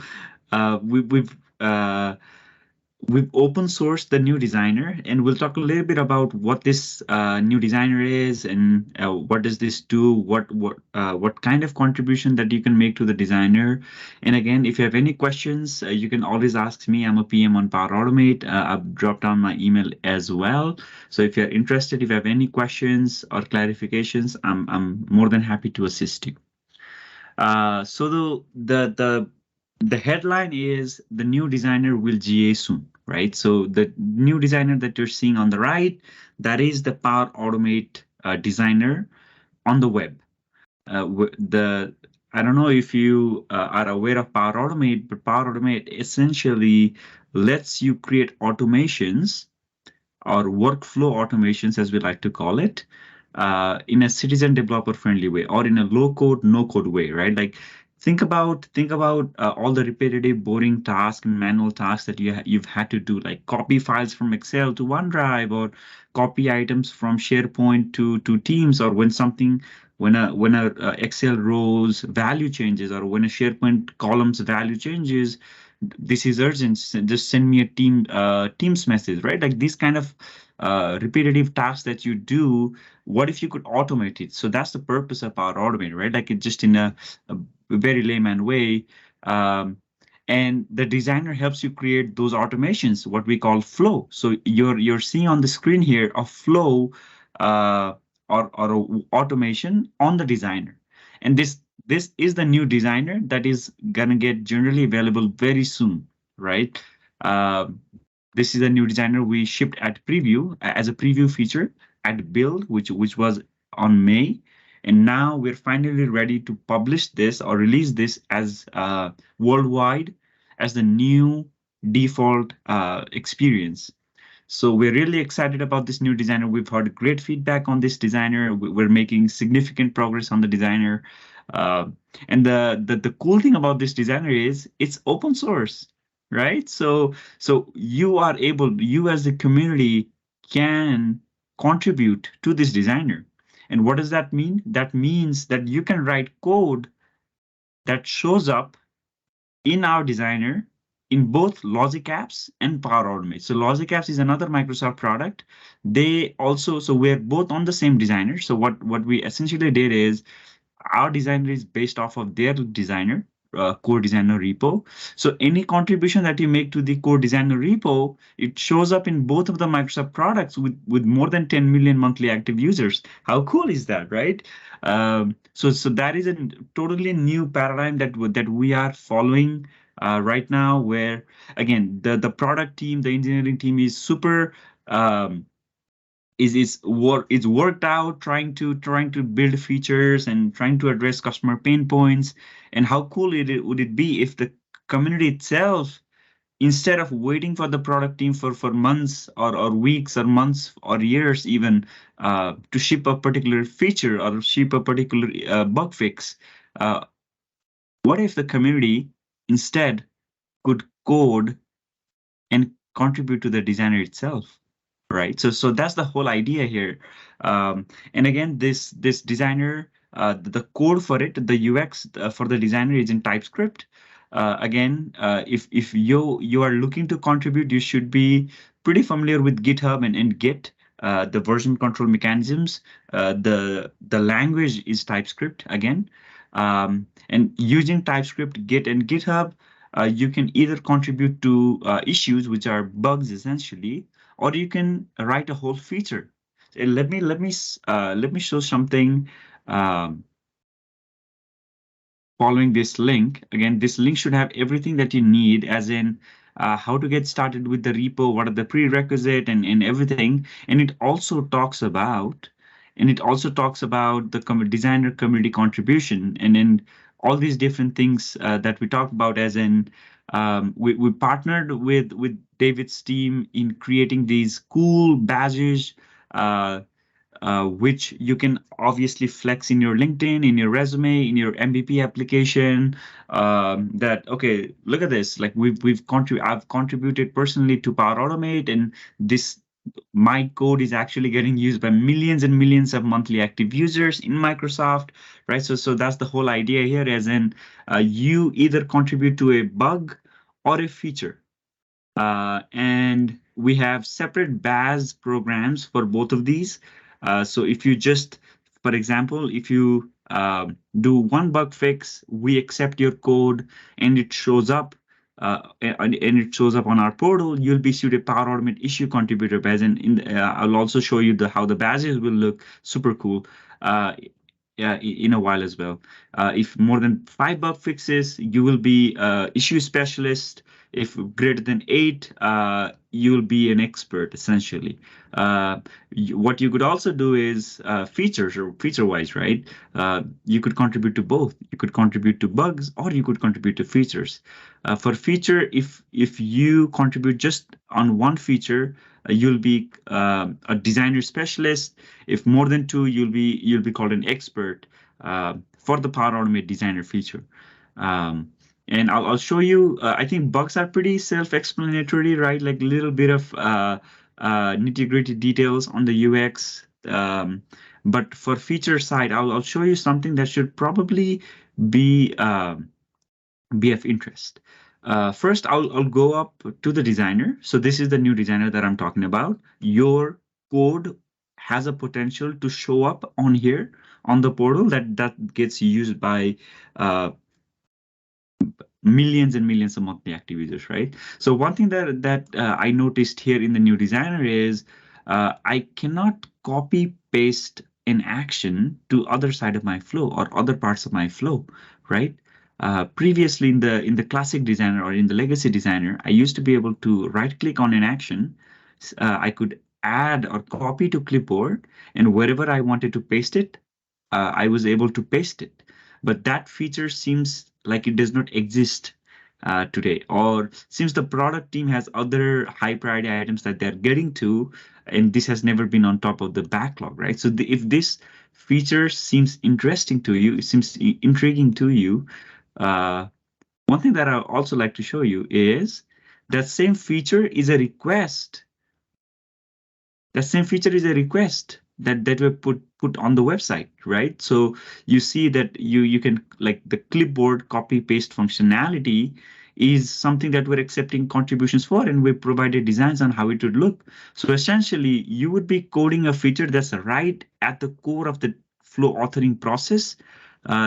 we've open sourced the new designer, and we'll talk a little bit about what this new designer is and what does this do, what kind of contribution that you can make to the designer. And again, if you have any questions, you can always ask me. I'm a PM on Power Automate. I've dropped down my email as well. So if you're interested, if you have any questions or clarifications, I'm more than happy to assist you. So the headline is the new designer will GA soon, right? So the new designer that you're seeing on the right, that is the Power Automate designer on the web. I don't know if you are aware of Power Automate, but Power Automate essentially lets you create automations or workflow automations, as we like to call it, in a citizen developer friendly way or in a low code, no code way, right? Like think about all the repetitive, boring tasks and manual tasks that you've had to do, like copy files from Excel to OneDrive or copy items from SharePoint to Teams, or when a Excel rows value changes or when a SharePoint columns value changes. This is urgent. Just send me a Teams message, right? Like these kind of repetitive tasks that you do. What if you could automate it? So that's the purpose of Power Automate, right? Like it just in a very layman way. And the designer helps you create those automations, what we call flow. So you're seeing on the screen here a flow or automation on the designer, and this is the new designer that is gonna get generally available very soon, right? This is a new designer we shipped at preview as a preview feature at build, which was on May, and now we're finally ready to publish this or release this as worldwide as the new default experience. So we're really excited about this new designer. We've heard great feedback on this designer. We're making significant progress on the designer. And the cool thing about this designer is it's open source, right? So you as the community can contribute to this designer. And what does that mean? That means that you can write code that shows up in our designer in both Logic Apps and Power Automate. So Logic Apps is another Microsoft product. So we're both on the same designer. So what we essentially did is our designer is based off of their designer, core designer repo. So any contribution that you make to the core designer repo, it shows up in both of the Microsoft products with more than 10 million monthly active users. How cool is that, right? So that is a totally new paradigm that we are following right now, where again the product team, the engineering team is super is worked out trying to build features and trying to address customer pain points. And how cool would it be if the community itself, instead of waiting for the product team for months or weeks or months or years even to ship a particular feature or ship a particular bug fix, what if the community instead could code and contribute to the designer itself? Right. So that's the whole idea here. And again, this designer, the code for it, the UX for the designer is in TypeScript. Again, if you are looking to contribute, you should be pretty familiar with GitHub and Git, the version control mechanisms. The language is TypeScript again. And using TypeScript, Git, and GitHub, you can either contribute to issues, which are bugs essentially, or you can write a whole feature. Let me show something following this link. Again, this link should have everything that you need, as in how to get started with the repo, what are the prerequisites, and everything. And it also talks about the designer community contribution, and then all these different things that we talked about, as in we partnered with David's team in creating these cool badges, which you can obviously flex in your LinkedIn, in your resume, in your MVP application. That, okay, look at this. Like I've contributed personally to Power Automate, and my code is actually getting used by millions and millions of monthly active users in Microsoft, right? So that's the whole idea here, as in you either contribute to a bug or a feature. And we have separate BAS programs for both of these. So if you just, for example, if you do one bug fix, we accept your code and it shows up. And it shows up on our portal, you'll be issued a Power Automate issue contributor badge, and I'll also show you how the badges will look super cool in a while as well. If more than 5 bug fixes, you will be issue specialist. If greater than 8, you'll be an expert essentially. What you could also do is features or feature-wise, right? You could contribute to both. You could contribute to bugs or you could contribute to features. For feature, if you contribute just on one feature, you'll be a designer specialist. If more than 2, you'll be called an expert for the Power Automate designer feature. And I'll show you. I think bugs are pretty self-explanatory, right? Like a little bit of nitty-gritty details on the UX. But for feature side, I'll show you something that should probably be of interest. First, I'll go up to the designer. So this is the new designer that I'm talking about. Your code has a potential to show up on here on the portal that gets used by millions and millions of monthly active users, right? So one thing that I noticed here in the new designer is I cannot copy paste an action to other side of my flow or other parts of my flow, right? Previously in the classic designer or in the legacy designer, I used to be able to right click on an action. I could add or copy to clipboard, and wherever I wanted to paste it, I was able to paste it. But that feature seems like it does not exist today, or seems the product team has other high priority items that they're getting to, and this has never been on top of the backlog, right? So if this feature seems interesting to you, it seems intriguing to you, one thing that I also like to show you is that same feature is a request. That same feature is a request that we put on the website, right? So you see that you can, like, the clipboard copy paste functionality is something that we're accepting contributions for, and we provided designs on how it would look. So essentially, you would be coding a feature that's right at the core of the flow authoring process.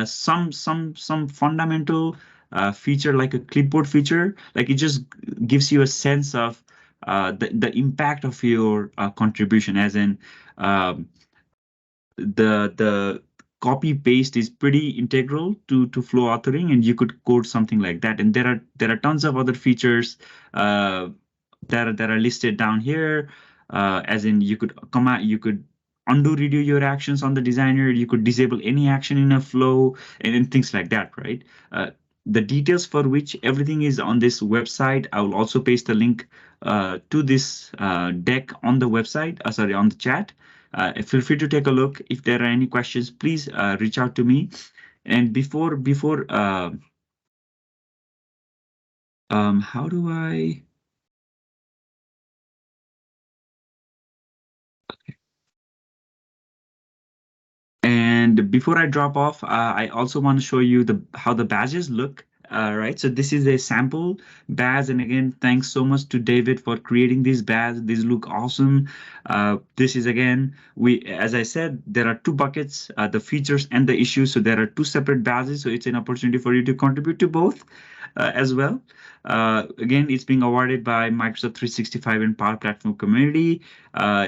Some fundamental feature like a clipboard feature, like it just gives you a sense of the impact of your contribution, as in the copy paste is pretty integral to flow authoring, and you could code something like that. And there are tons of other features that are listed down here, as in you could undo redo your actions on the designer, you could disable any action in a flow, and things like that, right? The details for which everything is on this website. I will also paste the link to this deck on the website, on the chat. Feel free to take a look. If there are any questions, please reach out to me. And before how do I? Okay. And before I drop off, I also want to show you how the badges look. Right, so this is a sample badge, and again, thanks so much to David for creating these badges. These look awesome. This is, again, as I said, there are 2 buckets, the features and the issues. So there are 2 separate badges. So it's an opportunity for you to contribute to both as well. Again, it's being awarded by Microsoft 365 and Power Platform community.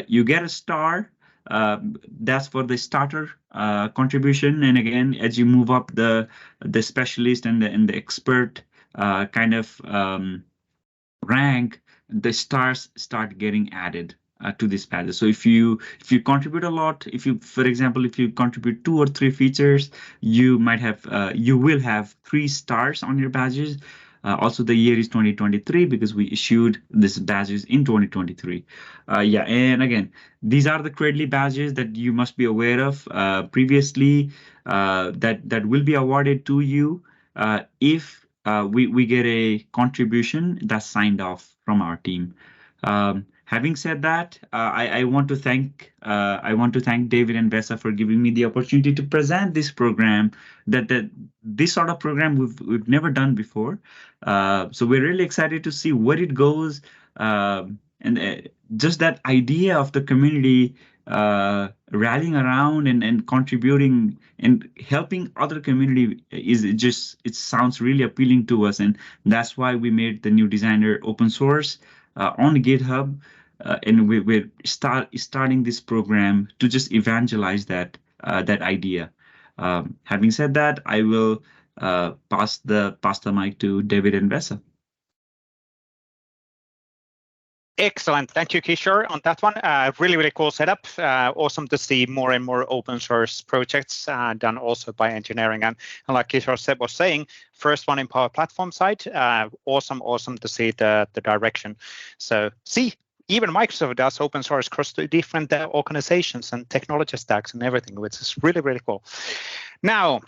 You get a star. That's for the starter contribution, and again, as you move up the specialist and the expert kind of rank, the stars start getting added to this badge. So if you contribute a lot, for example, if you contribute 2 or 3 features, you will have 3 stars on your badges. Also, the year is 2023 because we issued these badges in 2023. Yeah, and again, these are the Credly badges that you must be aware of previously that will be awarded to you if we get a contribution that's signed off from our team. Having said that, I want to thank David and Vesa for giving me the opportunity to present this program. This sort of program we've never done before. So we're really excited to see where it goes, and just that idea of the community rallying around and contributing and helping other community it sounds really appealing to us, and that's why we made the new designer open source on GitHub, and we're starting this program to just evangelize that idea. Having said that, I will pass the mic to David and Vesa. Excellent. Thank you, Kishor, on that one. Really, really cool setup. Awesome to see more and more open source projects done also by engineering. And like Kishor was saying, first one in Power Platform side. Awesome to see the direction. So even Microsoft does open source across the different organizations and technology stacks and everything, which is really, really cool. Now,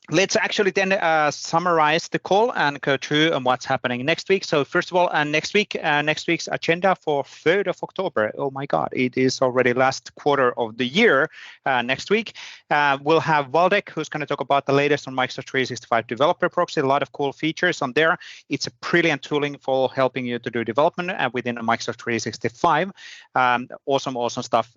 let's actually then summarize the call and go through what's happening next week. So first of all, next week's agenda for 3rd of October. Oh my God, it is already last quarter of the year. Next week, we'll have Waldek, who's going to talk about the latest on Microsoft 365 Developer Proxy. A lot of cool features on there. It's a brilliant tooling for helping you to do development within Microsoft 365. Awesome stuff.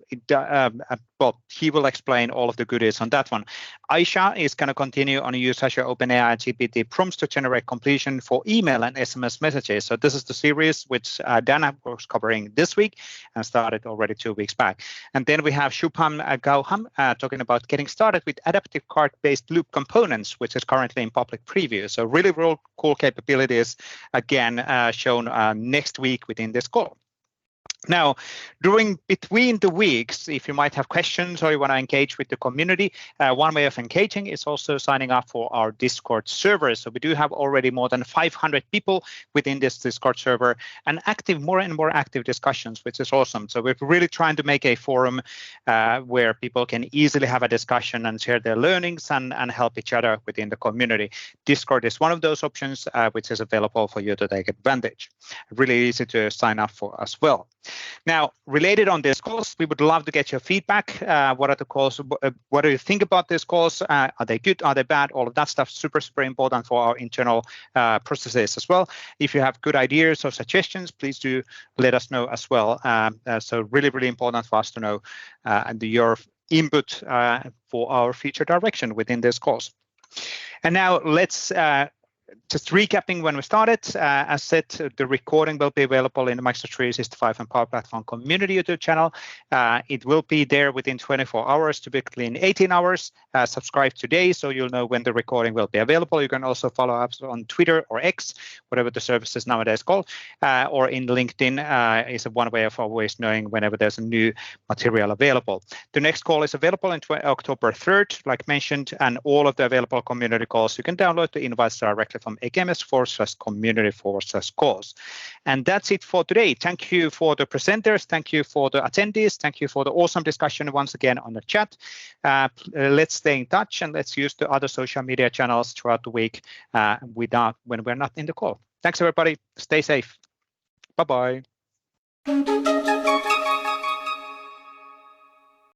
Well, he will explain all of the goodies on that one. Aisha is going to continue on use Azure OpenAI and GPT prompts to generate completion for email and SMS messages. So this is the series which Dana was covering this week and started already 2 weeks back. And then we have Shubham Gauham talking about getting started with adaptive card-based loop components, which is currently in public preview. So really cool capabilities, again, shown next week within this call. Now, between the weeks, if you might have questions or you want to engage with the community, one way of engaging is also signing up for our Discord server. So we do have already more than 500 people within this Discord server and more and more active discussions, which is awesome. So we're really trying to make a forum where people can easily have a discussion and share their learnings and help each other within the community. Discord is one of those options which is available for you to take advantage. Really easy to sign up for as well. Now, related on this calls, we would love to get your feedback. What are the calls? What do you think about these calls? Are they good? Are they bad? All of that stuff, super important for our internal processes as well. If you have good ideas or suggestions, please do let us know as well. So really important for us to know your input for our future direction within this calls. And now let's just recapping when we started, as said, the recording will be available in the Microsoft 365 and Power Platform community YouTube channel. It will be there within 24 hours, typically in 18 hours. Subscribe today so you'll know when the recording will be available. You can also follow us on Twitter or X, whatever the service is nowadays called, or in LinkedIn is one way of always knowing whenever there's a new material available. The next call is available on October 3rd, like mentioned, and all of the available community calls, you can download the invites directly from AKMS/community/calls. And that's it for today. Thank you for the presenters. Thank you for the attendees. Thank you for the awesome discussion once again on the chat. Let's stay in touch and let's use the other social media channels throughout the week when we're not in the call. Thanks, everybody. Stay safe. Bye-bye.